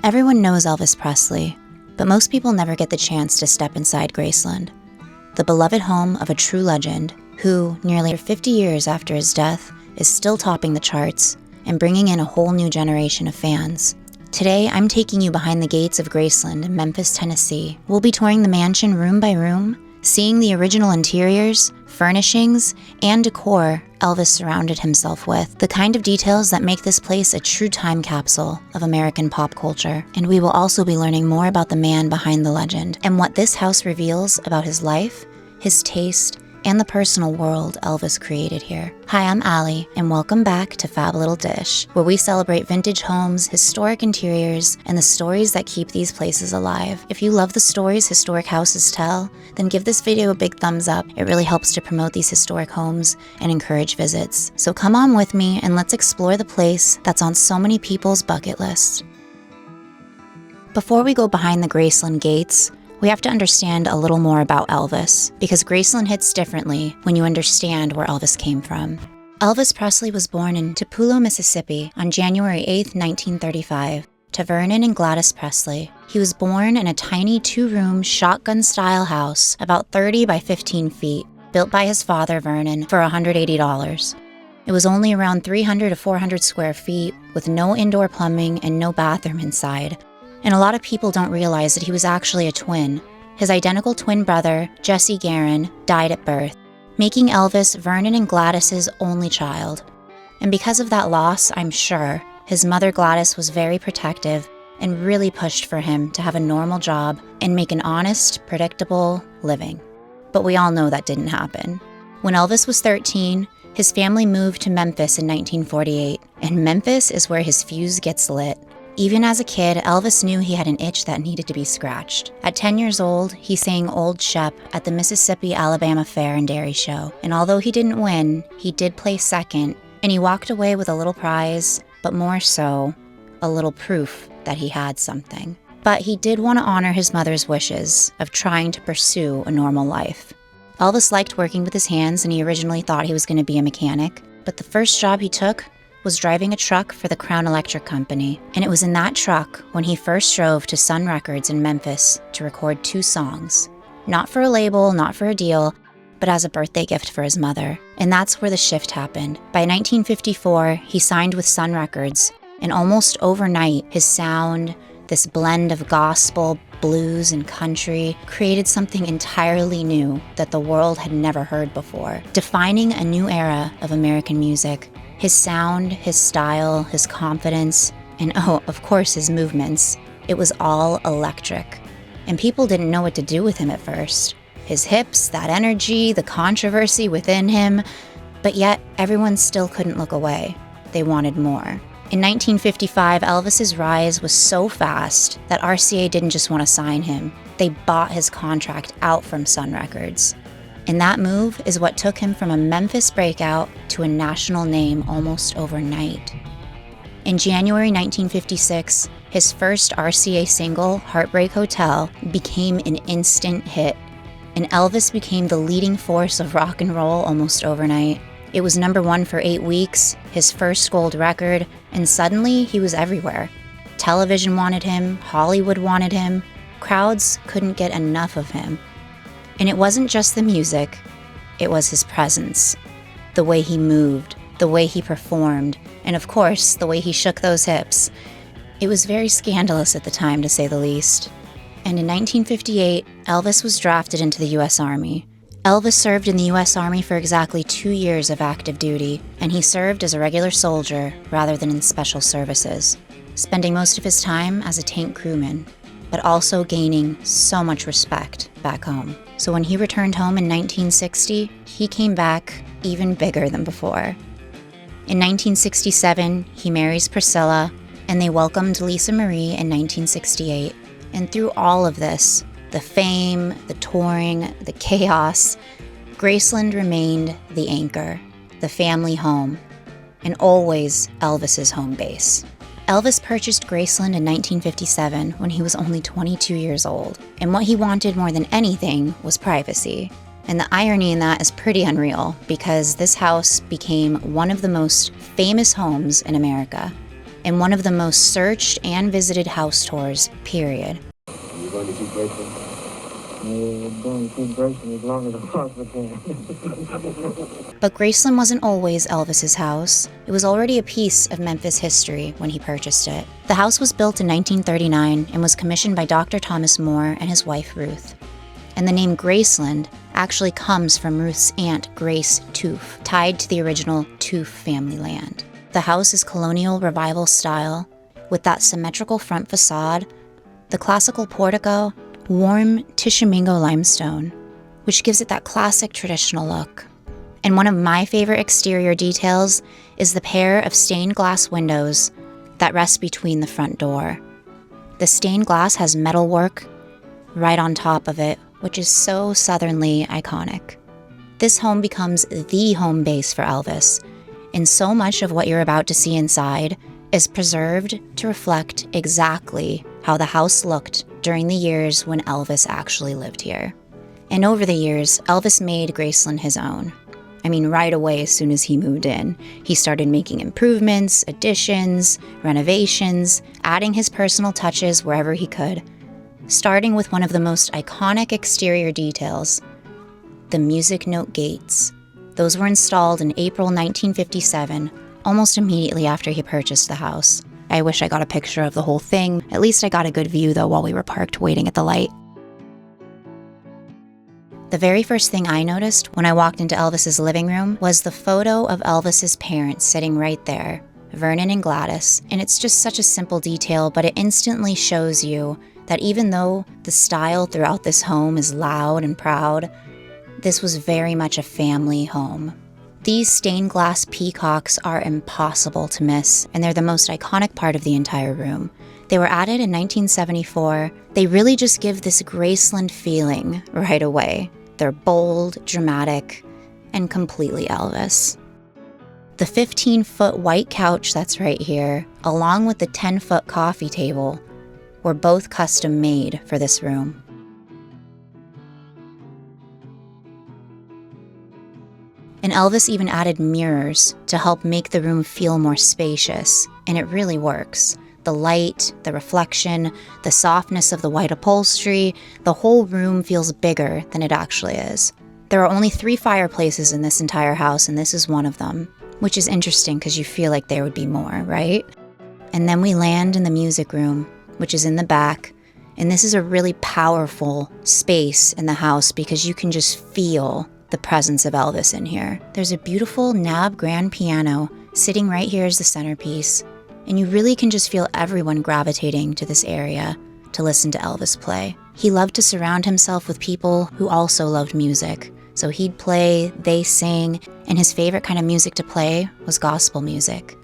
Everyone knows Elvis Presley, but most people never get the chance to step inside Graceland, the beloved home of a true legend who, nearly 50 years after his death, is still topping the charts and bringing in a whole new generation of fans. Today, I'm taking you behind the gates of Graceland in Memphis, Tennessee. We'll be touring the mansion room by room, seeing the original interiors, furnishings, and decor Elvis surrounded himself with, the kind of details that make this place a true time capsule of American pop culture. And we will also be learning more about the man behind the legend and what this house reveals about his life, his taste, and the personal world Elvis created here. Hi, I'm Allie, and welcome back to Fab Little Dish, where we celebrate vintage homes, historic interiors, and the stories that keep these places alive. If you love the stories historic houses tell, then give this video a big thumbs up. It really helps to promote these historic homes and encourage visits. So come on with me and let's explore the place that's on so many people's bucket list. Before we go behind the Graceland gates, we have to understand a little more about Elvis, because Graceland hits differently when you understand where Elvis came from. Elvis Presley was born in Tupelo, Mississippi on January 8, 1935, to Vernon and Gladys Presley. He was born in a tiny two-room shotgun-style house about 30 by 15 feet, built by his father, Vernon, for $180. It was only around 300 to 400 square feet, with no indoor plumbing and no bathroom inside. And a lot of people don't realize that he was actually a twin. His identical twin brother, Jesse Guerin, died at birth, making Elvis Vernon and Gladys's only child. And because of that loss, I'm sure, his mother Gladys was very protective and really pushed for him to have a normal job and make an honest, predictable living. But we all know that didn't happen. When Elvis was 13, his family moved to Memphis in 1948, and Memphis is where his fuse gets lit. Even as a kid, Elvis knew he had an itch that needed to be scratched. At 10 years old, he sang Old Shep at the Mississippi-Alabama Fair and Dairy Show. And although he didn't win, he did place second, and he walked away with a little prize, but more so, a little proof that he had something. But he did want to honor his mother's wishes of trying to pursue a normal life. Elvis liked working with his hands, and he originally thought he was going to be a mechanic. But the first job he took was driving a truck for the Crown Electric Company, and it was in that truck when he first drove to Sun Records in Memphis to record 2 songs. Not for a label, not for a deal, but as a birthday gift for his mother. And that's where the shift happened. By 1954, he signed with Sun Records, and almost overnight, his sound, this blend of gospel, blues, and country, created something entirely new that the world had never heard before, defining a new era of American music. His sound, his style, his confidence, and of course his movements. It was all electric. And people didn't know what to do with him at first. His hips, that energy, the controversy within him, but yet everyone still couldn't look away. They wanted more. In 1955, Elvis's rise was so fast that RCA didn't just want to sign him. They bought his contract out from Sun Records. And that move is what took him from a Memphis breakout to a national name almost overnight. In January 1956, his first RCA single, Heartbreak Hotel, became an instant hit, and Elvis became the leading force of rock and roll almost overnight. It was #1 for 8 weeks, his first gold record, and suddenly he was everywhere. Television wanted him, Hollywood wanted him, crowds couldn't get enough of him. And it wasn't just the music, it was his presence, the way he moved, the way he performed, and of course, the way he shook those hips. It was very scandalous at the time, to say the least. And in 1958, Elvis was drafted into the U.S. Army. Elvis served in the U.S. Army for exactly 2 years of active duty, and he served as a regular soldier rather than in special services, spending most of his time as a tank crewman, but also gaining so much respect back home. So when he returned home in 1960, he came back even bigger than before. In 1967, he marries Priscilla, and they welcomed Lisa Marie in 1968. And through all of this, the fame, the touring, the chaos, Graceland remained the anchor, the family home, and always Elvis's home base. Elvis purchased Graceland in 1957 when he was only 22 years old, and what he wanted more than anything was privacy. And the irony in that is pretty unreal, because this house became one of the most famous homes in America. and one of the most searched and visited house tours, period. Are you going to keep Graceland? I'm going to keep Graceland as long as I possibly can. But Graceland wasn't always Elvis's house. It was already a piece of Memphis history when he purchased it. The house was built in 1939 and was commissioned by Dr. Thomas Moore and his wife Ruth. And the name Graceland actually comes from Ruth's aunt Grace Toof, tied to the original Toof family land. The house is colonial revival style, with that symmetrical front facade, the classical portico, warm Tishomingo limestone, which gives it that classic traditional look. And one of my favorite exterior details is the pair of stained glass windows that rest between the front door. The stained glass has metalwork right on top of it, which is so southernly iconic. This home becomes the home base for Elvis, and so much of what you're about to see inside is preserved to reflect exactly how the house looked during the years when Elvis actually lived here. And over the years, Elvis made Graceland his own. I mean, right away as soon as he moved in, he started making improvements, additions, renovations, adding his personal touches wherever he could, starting with one of the most iconic exterior details, the music note gates. Those were installed in April 1957, almost immediately after he purchased the house. I wish I got a picture of the whole thing. At least I got a good view, though, while we were parked waiting at the light. The very first thing I noticed when I walked into Elvis's living room was the photo of Elvis's parents sitting right there, Vernon and Gladys. And it's just such a simple detail, but it instantly shows you that even though the style throughout this home is loud and proud, this was very much a family home. These stained glass peacocks are impossible to miss, and they're the most iconic part of the entire room. They were added in 1974. They really just give this Graceland feeling right away. They're bold, dramatic, and completely Elvis. The 15-foot white couch that's right here, along with the 10-foot coffee table, were both custom made for this room. And Elvis even added mirrors to help make the room feel more spacious, and it really works. The light, the reflection, the softness of the white upholstery, the whole room feels bigger than it actually is. There are only 3 fireplaces in this entire house, and this is one of them, which is interesting because you feel like there would be more, right? And then we land in the music room, which is in the back, and this is a really powerful space in the house because you can just feel the presence of Elvis in here. There's a beautiful Nab grand piano sitting right here as the centerpiece, and you really can just feel everyone gravitating to this area to listen to Elvis play. He loved to surround himself with people who also loved music, so he'd play, they sing, and his favorite kind of music to play was gospel music.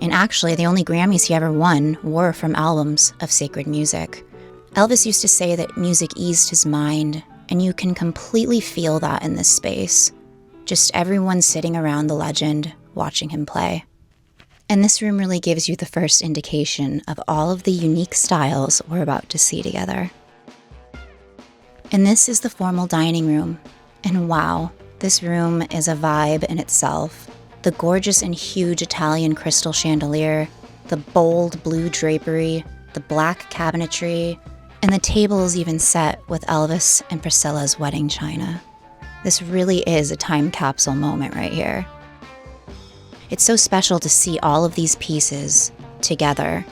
And actually, the only Grammys he ever won were from albums of sacred music. Elvis used to say that music eased his mind, and you can completely feel that in this space. Just everyone sitting around the legend, watching him play. And this room really gives you the first indication of all of the unique styles we're about to see together. And this is the formal dining room. And wow, this room is a vibe in itself. The gorgeous and huge Italian crystal chandelier, the bold blue drapery, the black cabinetry, and the table is even set with Elvis and Priscilla's wedding china. This really is a time capsule moment right here. It's so special to see all of these pieces together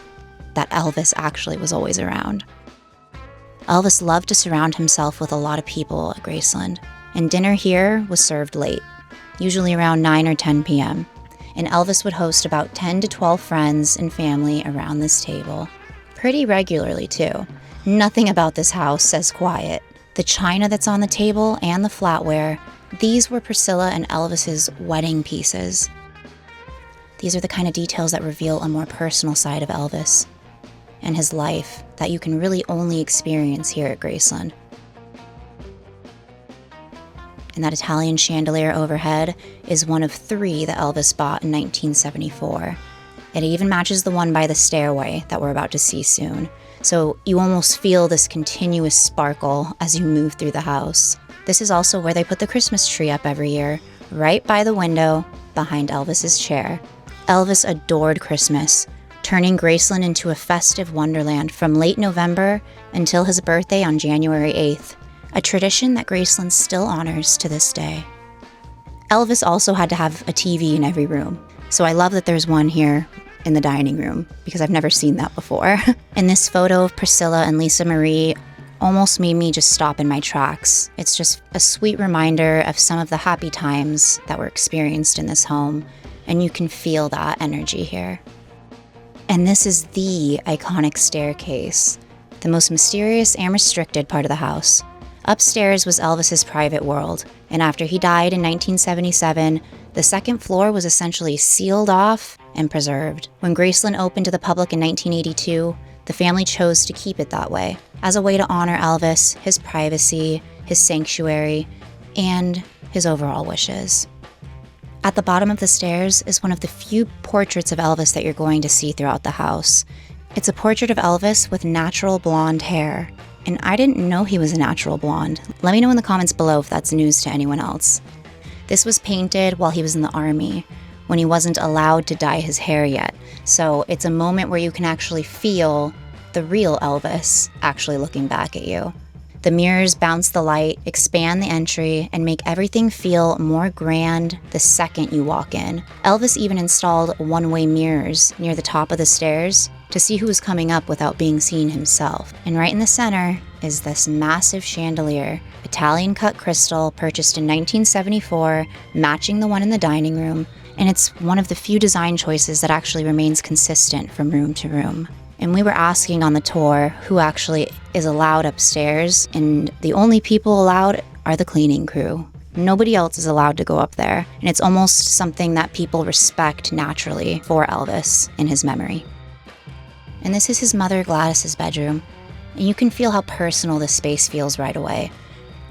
that Elvis actually was always around. Elvis loved to surround himself with a lot of people at Graceland, and dinner here was served late, usually around 9 or 10 p.m., and Elvis would host about 10 to 12 friends and family around this table. Pretty regularly, too. Nothing about this house says quiet. The china that's on the table and the flatware, these were Priscilla and Elvis's wedding pieces. These are the kind of details that reveal a more personal side of Elvis and his life that you can really only experience here at Graceland. And that Italian chandelier overhead is one of 3 that Elvis bought in 1974. It even matches the one by the stairway that we're about to see soon. So you almost feel this continuous sparkle as you move through the house. This is also where they put the Christmas tree up every year, right by the window behind Elvis's chair. Elvis adored Christmas, turning Graceland into a festive wonderland from late November until his birthday on January 8th, a tradition that Graceland still honors to this day. Elvis also had to have a TV in every room, so I love that there's one here in the dining room because I've never seen that before. And this photo of Priscilla and Lisa Marie almost made me just stop in my tracks. It's just a sweet reminder of some of the happy times that were experienced in this home, and you can feel that energy here. And this is the iconic staircase, the most mysterious and restricted part of the house. Upstairs was Elvis's private world, and after he died in 1977, the second floor was essentially sealed off and preserved. When Graceland opened to the public in 1982, the family chose to keep it that way, as a way to honor Elvis, his privacy, his sanctuary, and his overall wishes. At the bottom of the stairs is one of the few portraits of Elvis that you're going to see throughout the house. It's a portrait of Elvis with natural blonde hair. And I didn't know he was a natural blonde. Let me know in the comments below if that's news to anyone else. This was painted while he was in the army, when he wasn't allowed to dye his hair yet. So it's a moment where you can actually feel the real Elvis actually looking back at you. The mirrors bounce the light, expand the entry, and make everything feel more grand the second you walk in. Elvis even installed one-way mirrors near the top of the stairs to see who was coming up without being seen himself. And right in the center is this massive chandelier, Italian cut crystal purchased in 1974, matching the one in the dining room, and it's one of the few design choices that actually remains consistent from room to room. And we were asking on the tour who actually is allowed upstairs, and the only people allowed are the cleaning crew. Nobody else is allowed to go up there, and it's almost something that people respect naturally for Elvis in his memory. And this is his mother Gladys's bedroom, and you can feel how personal this space feels right away.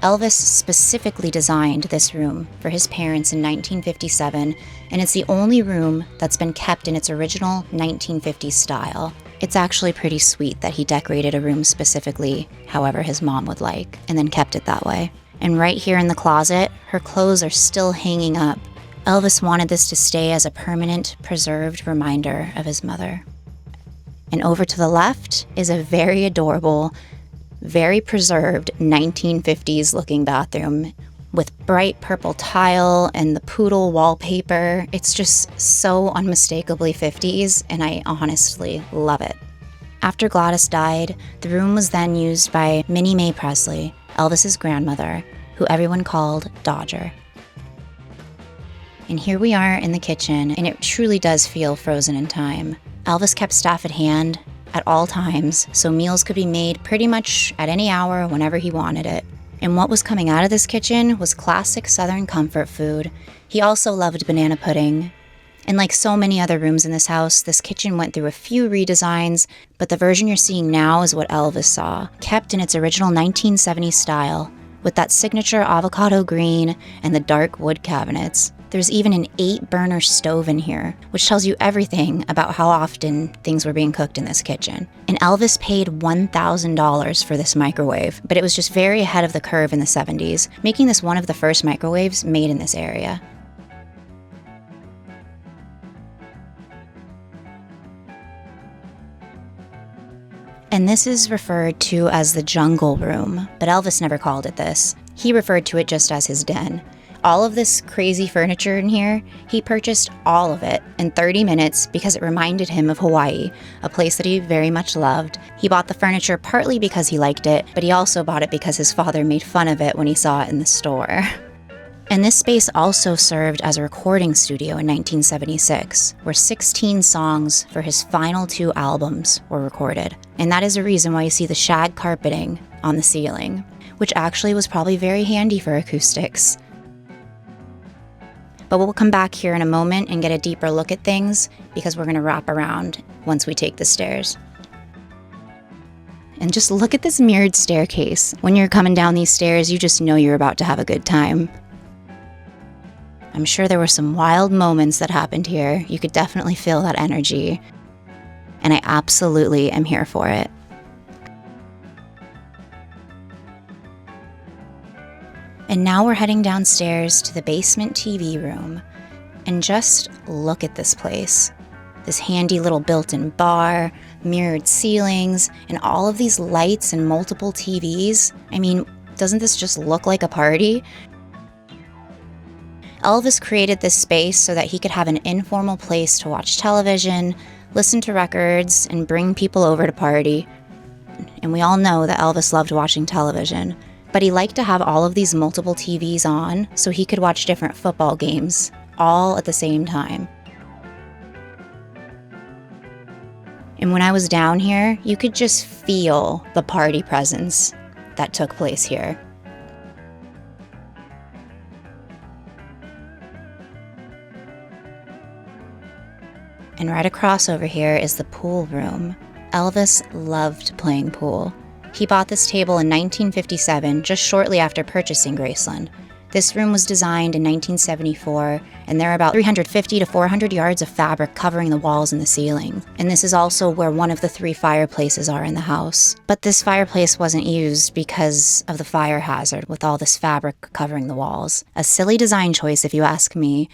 Elvis specifically designed this room for his parents in 1957, and it's the only room that's been kept in its original 1950s style. It's actually pretty sweet that he decorated a room specifically however his mom would like, and then kept it that way. And right here in the closet, her clothes are still hanging up. Elvis wanted this to stay as a permanent, preserved reminder of his mother. And over to the left is a very adorable, very preserved 1950s looking bathroom with bright purple tile and the poodle wallpaper. It's just so unmistakably 50s, and I honestly love it. After Gladys died, the room was then used by Minnie Mae Presley, Elvis's grandmother, who everyone called Dodger. And here we are in the kitchen, and it truly does feel frozen in time. Elvis kept staff at hand at all times, so meals could be made pretty much at any hour whenever he wanted it. And what was coming out of this kitchen was classic Southern comfort food. He also loved banana pudding. And like so many other rooms in this house, this kitchen went through a few redesigns, but the version you're seeing now is what Elvis saw, kept in its original 1970s style, with that signature avocado green and the dark wood cabinets. There's even an 8-burner stove in here, which tells you everything about how often things were being cooked in this kitchen. And Elvis paid $1,000 for this microwave, but it was just very ahead of the curve in the 70s, making this one of the first microwaves made in this area. And this is referred to as the jungle room, but Elvis never called it this. He referred to it just as his den. All of this crazy furniture in here, he purchased all of it in 30 minutes because it reminded him of Hawaii, a place that he very much loved. He bought the furniture partly because he liked it, but he also bought it because his father made fun of it when he saw it in the store. And this space also served as a recording studio in 1976, where 16 songs for his final 2 albums were recorded. And that is a reason why you see the shag carpeting on the ceiling, which actually was probably very handy for acoustics. But we'll come back here in a moment and get a deeper look at things because we're going to wrap around once we take the stairs. And just look at this mirrored staircase. When you're coming down these stairs, you just know you're about to have a good time. I'm sure there were some wild moments that happened here. You could definitely feel that energy. And I absolutely am here for it. And now we're heading downstairs to the basement TV room. And just look at this place. this handy little built-in bar, mirrored ceilings, and all of these lights and multiple TVs. I mean, doesn't this just look like a party? Elvis created this space so that he could have an informal place to watch television, listen to records, and bring people over to party. And we all know that Elvis loved watching television, but he liked to have all of these multiple TVs on so he could watch different football games, all at the same time. And when I was down here, you could just feel the party presence that took place here. And right across over here is the pool room. Elvis loved playing pool. He bought this table in 1957, just shortly after purchasing Graceland. This room was designed in 1974, and there are about 350 to 400 yards of fabric covering the walls and the ceiling. And this is also where one of the 3 fireplaces are in the house. But this fireplace wasn't used because of the fire hazard with all this fabric covering the walls. A silly design choice if you ask me.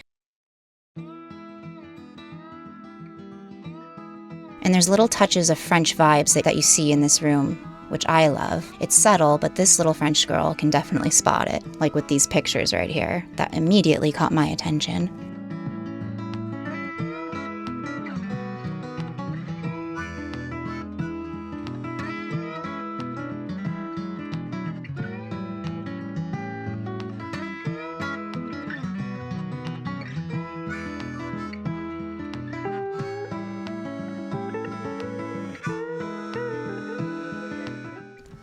And there's little touches of French vibes that you see in this room, which I love. It's subtle, but this little French girl can definitely spot it, like with these pictures right here, that immediately caught my attention.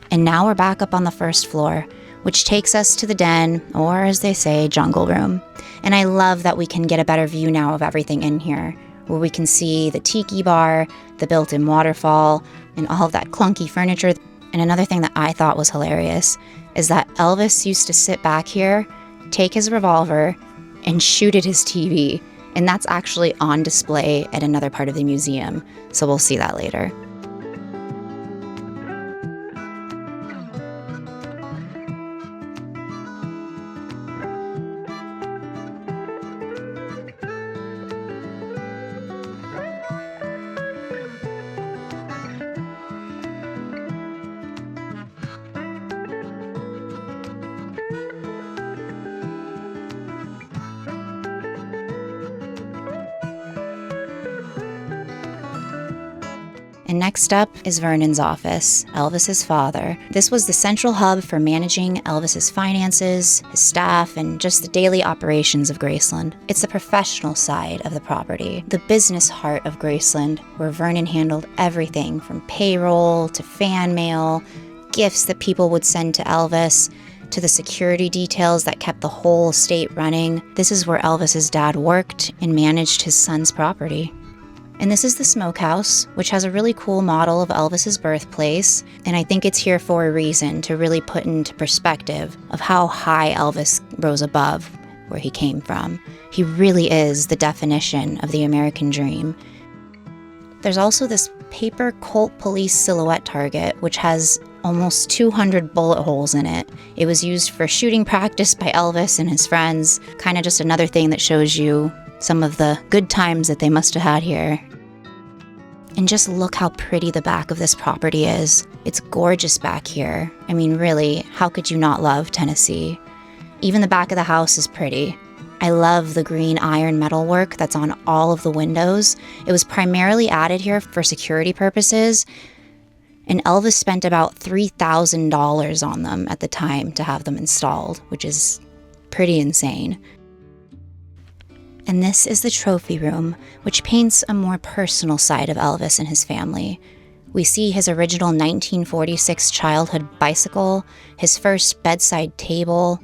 And now we're back up on the first floor, which takes us to the den, or as they say, jungle room. And I love that we can get a better view now of everything in here, where we can see the tiki bar, the built-in waterfall, and all of that clunky furniture. And another thing that I thought was hilarious is that Elvis used to sit back here, take his revolver, and shoot at his TV. And that's actually on display at another part of the museum, so we'll see that later. And next up is Vernon's office, Elvis's father. This was the central hub for managing Elvis's finances, his staff, and just the daily operations of Graceland. It's the professional side of the property, the business heart of Graceland, where Vernon handled everything from payroll to fan mail, gifts that people would send to Elvis, to the security details that kept the whole estate running. This is where Elvis's dad worked and managed his son's property. And this is the smokehouse, which has a really cool model of Elvis's birthplace, and I think it's here for a reason, to really put into perspective of how high Elvis rose above where he came from. He really is the definition of the American dream. There's also this paper Colt police silhouette target, which has almost 200 bullet holes in it. It was used for shooting practice by Elvis and his friends, kind of just another thing that shows you some of the good times that they must have had here. And just look how pretty the back of this property is. It's gorgeous back here. I mean, really, how could you not love Tennessee? Even the back of the house is pretty. I love the green iron metalwork that's on all of the windows. It was primarily added here for security purposes, and Elvis spent about $3,000 on them at the time to have them installed, which is pretty insane. And this is the trophy room, which paints a more personal side of Elvis and his family. We see his original 1946 childhood bicycle, his first bedside table,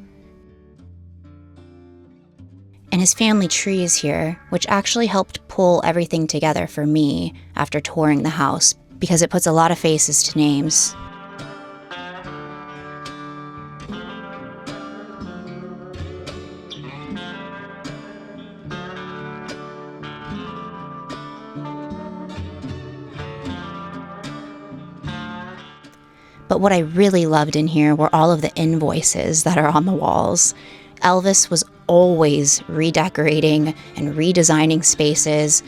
and his family tree is here, which actually helped pull everything together for me after touring the house, because it puts a lot of faces to names. But what I really loved in here were all of the invoices that are on the walls. Elvis was always redecorating and redesigning spaces,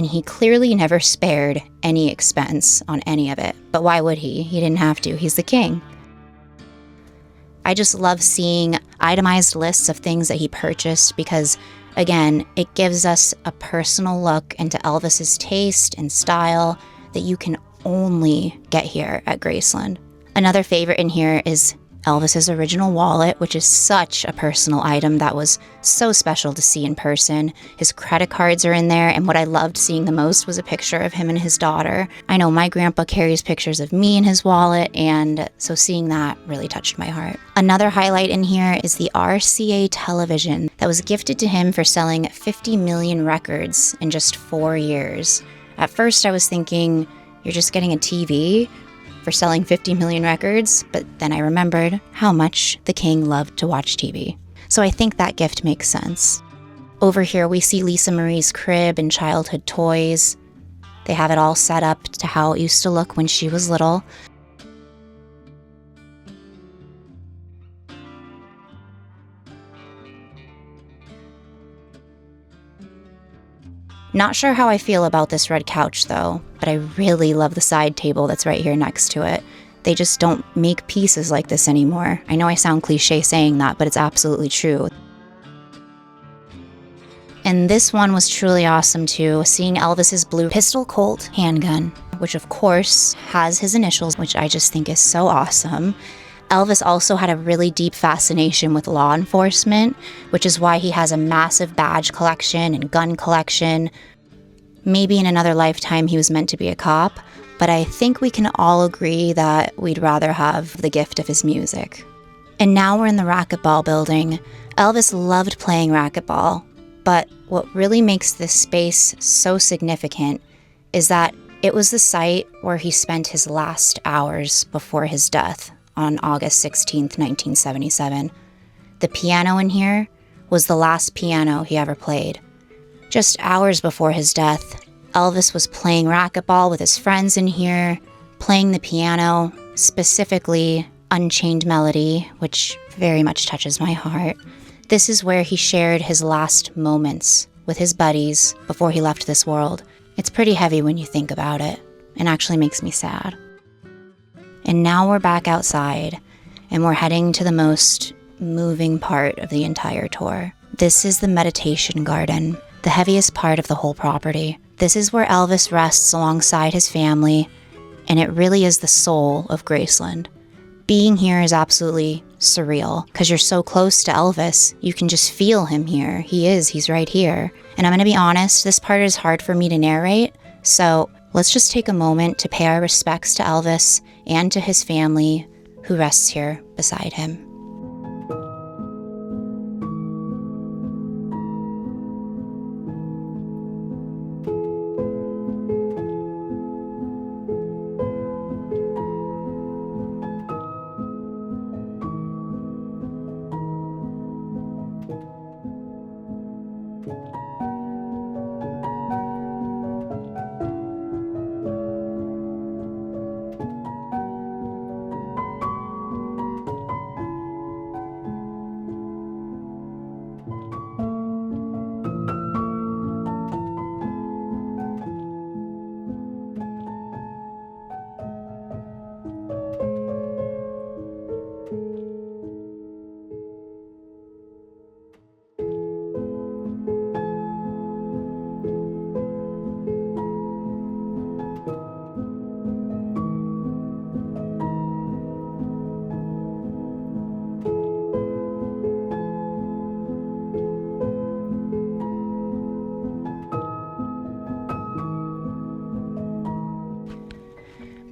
and he clearly never spared any expense on any of it. But why would he? He didn't have to. He's the king. I just love seeing itemized lists of things that he purchased because, again, it gives us a personal look into Elvis's taste and style that you can only get here at Graceland. Another favorite in here is Elvis's original wallet, which is such a personal item that was so special to see in person. His credit cards are in there, and what I loved seeing the most was a picture of him and his daughter. I know my grandpa carries pictures of me in his wallet, and so seeing that really touched my heart. Another highlight in here is the RCA television that was gifted to him for selling 50 million records in just 4 years. At first I was thinking, you're just getting a TV for selling 50 million records, but then I remembered how much the king loved to watch TV. So I think that gift makes sense. Over here we see Lisa Marie's crib and childhood toys. They have it all set up to how it used to look when she was little. Not sure how I feel about this red couch though, but I really love the side table that's right here next to it. They just don't make pieces like this anymore. I know I sound cliche saying that, but it's absolutely true. And this one was truly awesome too, seeing Elvis's blue pistol Colt handgun, which of course has his initials, which I just think is so awesome. Elvis also had a really deep fascination with law enforcement, which is why he has a massive badge collection and gun collection. Maybe in another lifetime he was meant to be a cop, but I think we can all agree that we'd rather have the gift of his music. And now we're in the racquetball building. Elvis loved playing racquetball, but what really makes this space so significant is that it was the site where he spent his last hours before his death on August 16th, 1977. The piano in here was the last piano he ever played. Just hours before his death, Elvis was playing racquetball with his friends in here, playing the piano, specifically Unchained Melody, which very much touches my heart. This is where he shared his last moments with his buddies before he left this world. It's pretty heavy when you think about it, and actually makes me sad. And now we're back outside, and we're heading to the most moving part of the entire tour. This is the meditation garden, the heaviest part of the whole property. This is where Elvis rests alongside his family, and it really is the soul of Graceland. Being here is absolutely surreal, because you're so close to Elvis, you can just feel him here. He's right here. And I'm gonna be honest, this part is hard for me to narrate, so let's just take a moment to pay our respects to Elvis and to his family who rests here beside him.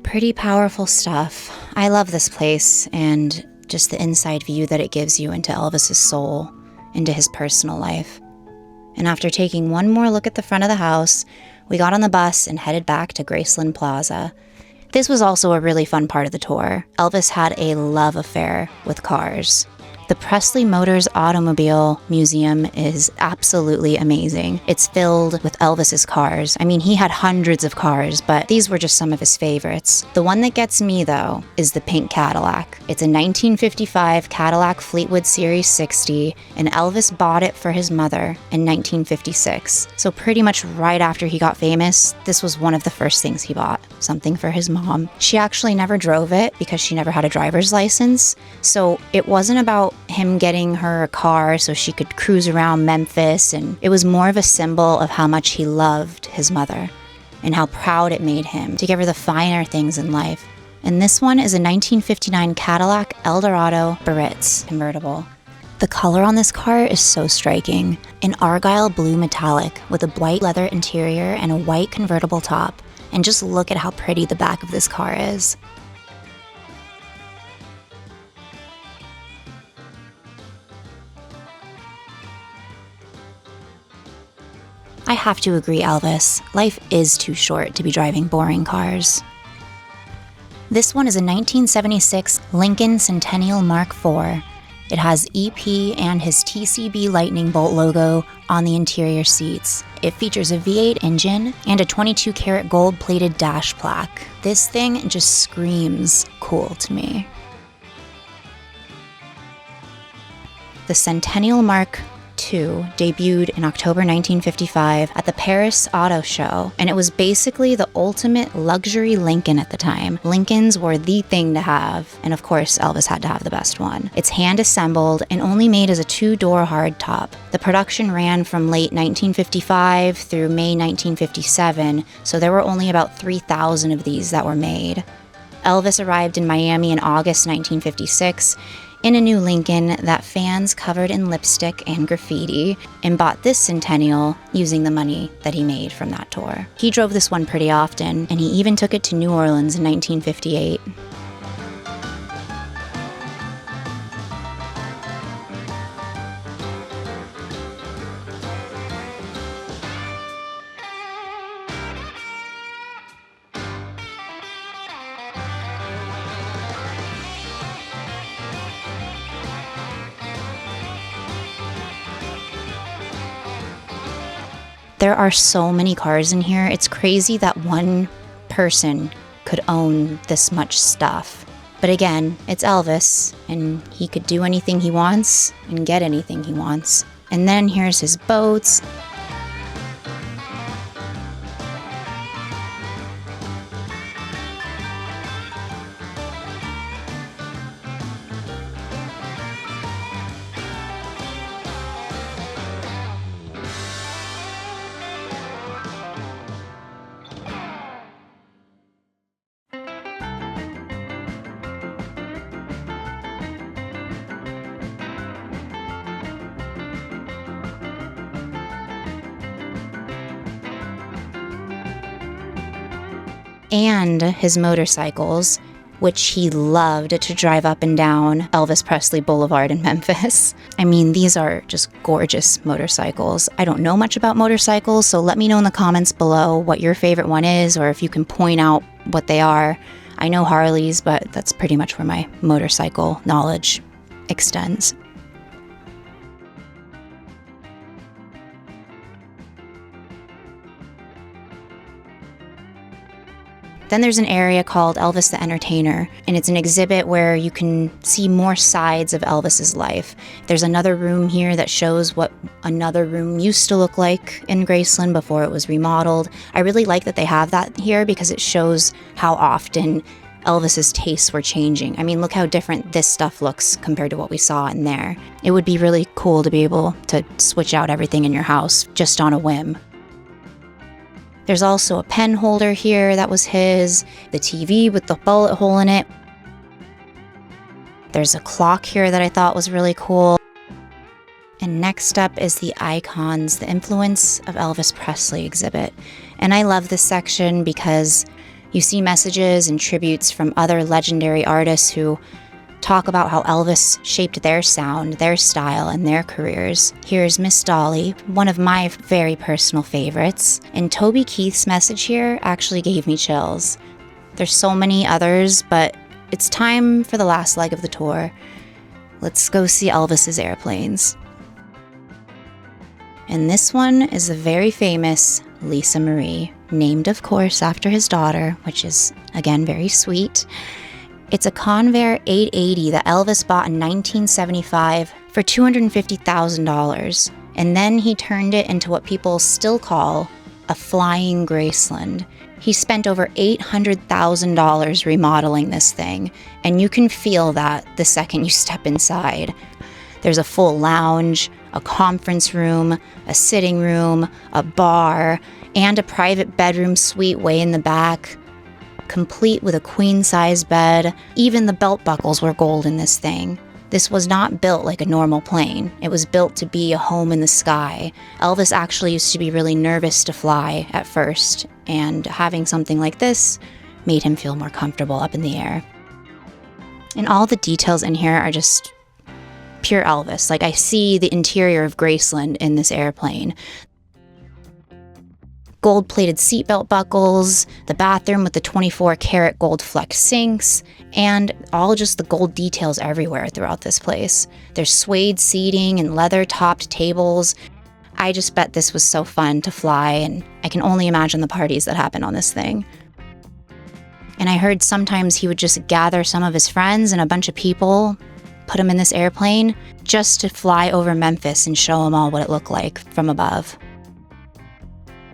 Pretty powerful stuff. I love this place and just the inside view that it gives you into Elvis's soul, into his personal life. And after taking one more look at the front of the house, we got on the bus and headed back to Graceland Plaza. This was also a really fun part of the tour. Elvis had a love affair with cars. The Presley Motors Automobile Museum is absolutely amazing. It's filled with Elvis's cars. I mean, he had hundreds of cars, but these were just some of his favorites. The one that gets me, though, is the pink Cadillac. It's a 1955 Cadillac Fleetwood Series 60, and Elvis bought it for his mother in 1956. So pretty much right after he got famous, this was one of the first things he bought, something for his mom. She actually never drove it because she never had a driver's license, so it wasn't about him getting her a car so she could cruise around Memphis, and it was more of a symbol of how much he loved his mother and how proud it made him to give her the finer things in life. And this one is a 1959 Cadillac Eldorado Biarritz convertible. The color on this car is so striking. An argyle blue metallic with a white leather interior and a white convertible top. And just look at how pretty the back of this car is. I have to agree, Elvis. Life is too short to be driving boring cars. This one is a 1976 Lincoln Centennial Mark IV. It has EP and his TCB lightning bolt logo on the interior seats. It features a V8 engine and a 22-karat gold-plated dash plaque. This thing just screams cool to me. The Centennial Mark II debuted in October 1955 at the Paris Auto Show, and it was basically the ultimate luxury Lincoln at the time. Lincolns were the thing to have, and of course Elvis had to have the best one. It's hand-assembled and only made as a two-door hardtop. The production ran from late 1955 through May 1957, so there were only about 3,000 of these that were made. Elvis arrived in Miami in August 1956 in a new Lincoln that fans covered in lipstick and graffiti, and bought this Centennial using the money that he made from that tour. He drove this one pretty often, and he even took it to New Orleans in 1958. There are so many cars in here. It's crazy that one person could own this much stuff. But again, it's Elvis, and he could do anything he wants and get anything he wants. And then here's his boats. And his motorcycles, which he loved to drive up and down Elvis Presley Boulevard in Memphis. I mean, these are just gorgeous motorcycles. I don't know much about motorcycles, so let me know in the comments below what your favorite one is, or if you can point out what they are. I know Harleys, but that's pretty much where my motorcycle knowledge extends. Then there's an area called Elvis the Entertainer, and it's an exhibit where you can see more sides of Elvis's life. There's another room here that shows what another room used to look like in Graceland before it was remodeled. I really like that they have that here because it shows how often Elvis's tastes were changing. I mean, look how different this stuff looks compared to what we saw in there. It would be really cool to be able to switch out everything in your house just on a whim. There's also a pen holder here that was his, the TV with the bullet hole in it. There's a clock here that I thought was really cool. And next up is the Icons, the Influence of Elvis Presley exhibit. And I love this section because you see messages and tributes from other legendary artists who talk about how Elvis shaped their sound, their style, and their careers. Here's Miss Dolly, one of my very personal favorites. And Toby Keith's message here actually gave me chills. There's so many others, but it's time for the last leg of the tour. let's go see Elvis's airplanes. And this one is a very famous Lisa Marie, named of course after his daughter, which is again very sweet. It's a Convair 880 that Elvis bought in 1975 for $250,000, and then he turned it into what people still call a flying Graceland. He spent over $800,000 remodeling this thing, and you can feel that the second you step inside. There's a full lounge, a conference room, a sitting room, a bar, and a private bedroom suite way in the back, complete with a queen-size bed. Even the belt buckles were gold in this thing. This was not built like a normal plane. It was built to be a home in the sky. Elvis actually used to be really nervous to fly at first, and having something like this made him feel more comfortable up in the air. And all the details in here are just pure Elvis. Like, I see the interior of Graceland in this airplane. Gold-plated seatbelt buckles, the bathroom with the 24-karat gold-flecked sinks, and all just the gold details everywhere throughout this place. There's suede seating and leather-topped tables. I just bet this was so fun to fly, and I can only imagine the parties that happen on this thing. And I heard sometimes he would just gather some of his friends and a bunch of people, put them in this airplane, just to fly over Memphis and show them all what it looked like from above.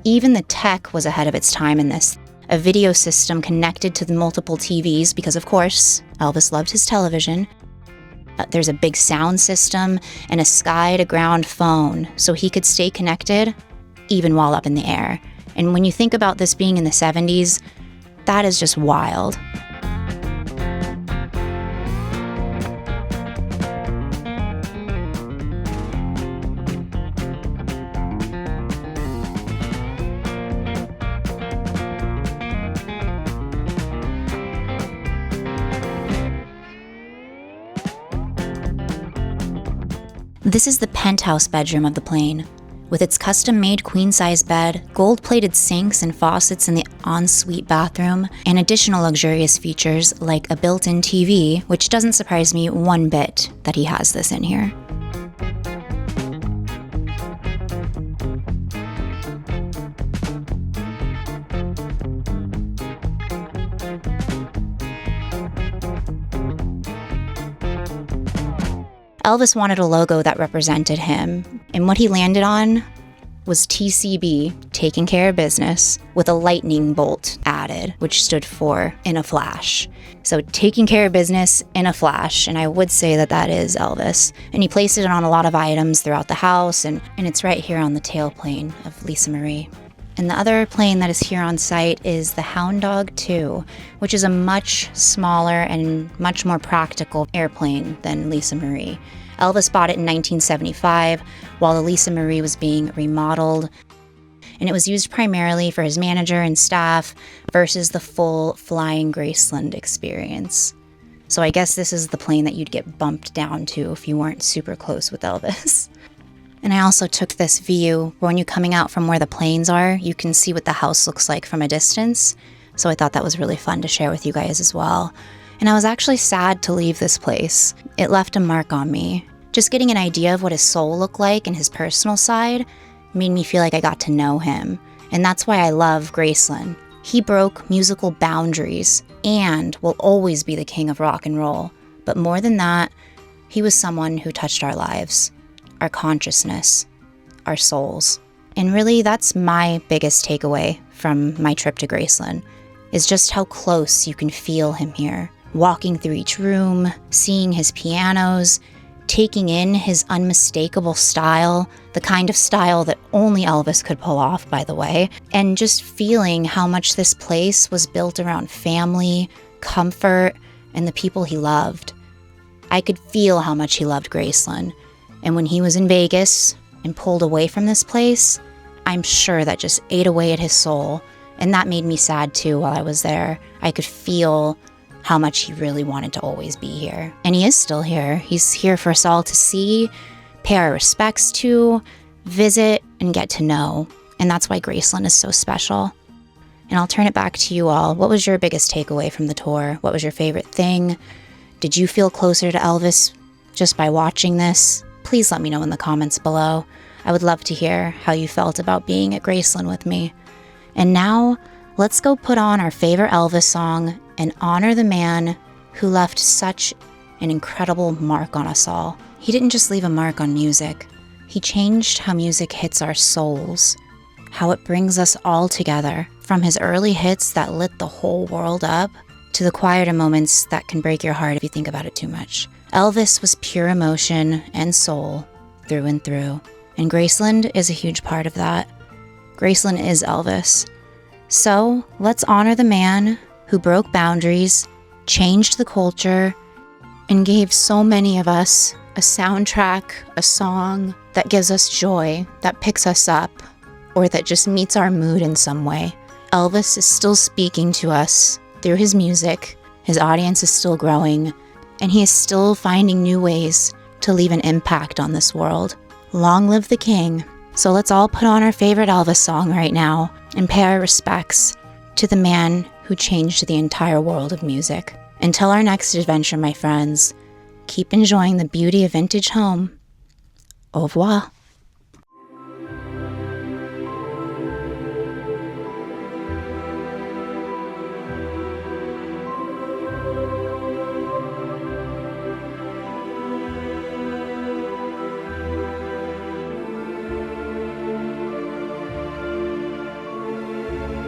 Even the tech was ahead of its time in this. A video system connected to the multiple TVs because, of course, Elvis loved his television. There's a big sound system and a sky-to-ground phone, so he could stay connected even while up in the air. And when you think about this being in the 70s, that is just wild. This is the penthouse bedroom of the plane, with its custom-made queen-size bed, gold-plated sinks and faucets in the ensuite bathroom, and additional luxurious features like a built-in TV, which doesn't surprise me one bit that he has this in here. Elvis wanted a logo that represented him, and what he landed on was TCB, taking care of business, with a lightning bolt added, which stood for in a flash. So taking care of business in a flash, and I would say that that is Elvis. And he placed it on a lot of items throughout the house, and it's right here on the tailplane of Lisa Marie. And the other plane that is here on site is the Hound Dog 2, which is a much smaller and much more practical airplane than Lisa Marie. Elvis bought it in 1975 while the Lisa Marie was being remodeled, and it was used primarily for his manager and staff versus the full flying Graceland experience. So I guess this is the plane that you'd get bumped down to if you weren't super close with Elvis. And I also took this view where when you're coming out from where the planes are, you can see what the house looks like from a distance. So I thought that was really fun to share with you guys as well. And I was actually sad to leave this place. It left a mark on me. Just getting an idea of what his soul looked like and his personal side made me feel like I got to know him. And that's why I love Graceland. He broke musical boundaries and will always be the king of rock and roll. But more than that, he was someone who touched our lives, our consciousness, our souls. And really, that's my biggest takeaway from my trip to Graceland, is just how close you can feel him here. Walking through each room, seeing his pianos, taking in his unmistakable style, the kind of style that only Elvis could pull off, by the way, and just feeling how much this place was built around family, comfort, and the people he loved. I could feel how much he loved Graceland. And when he was in Vegas and pulled away from this place, I'm sure that just ate away at his soul. And that made me sad too while I was there. I could feel how much he really wanted to always be here. And he is still here. He's here for us all to see, pay our respects to, visit, and get to know. And that's why Graceland is so special. And I'll turn it back to you all. What was your biggest takeaway from the tour? What was your favorite thing? Did you feel closer to Elvis just by watching this, please let me know in the comments below. I would love to hear how you felt about being at Graceland with me. And now, let's go put on our favorite Elvis song and honor the man who left such an incredible mark on us all. He didn't just leave a mark on music. He changed how music hits our souls, how it brings us all together, from his early hits that lit the whole world up to the quieter moments that can break your heart if you think about it too much. Elvis was pure emotion and soul through and through, and Graceland is a huge part of that. Graceland is Elvis. So let's honor the man who broke boundaries, changed the culture, and gave so many of us a soundtrack, a song that gives us joy, that picks us up, or that just meets our mood in some way. Elvis is still speaking to us through his music, his audience is still growing, and he is still finding new ways to leave an impact on this world. Long live the king. So let's all put on our favorite Elvis song right now and pay our respects to the man who changed the entire world of music. Until our next adventure, my friends, keep enjoying the beauty of vintage home. Au revoir.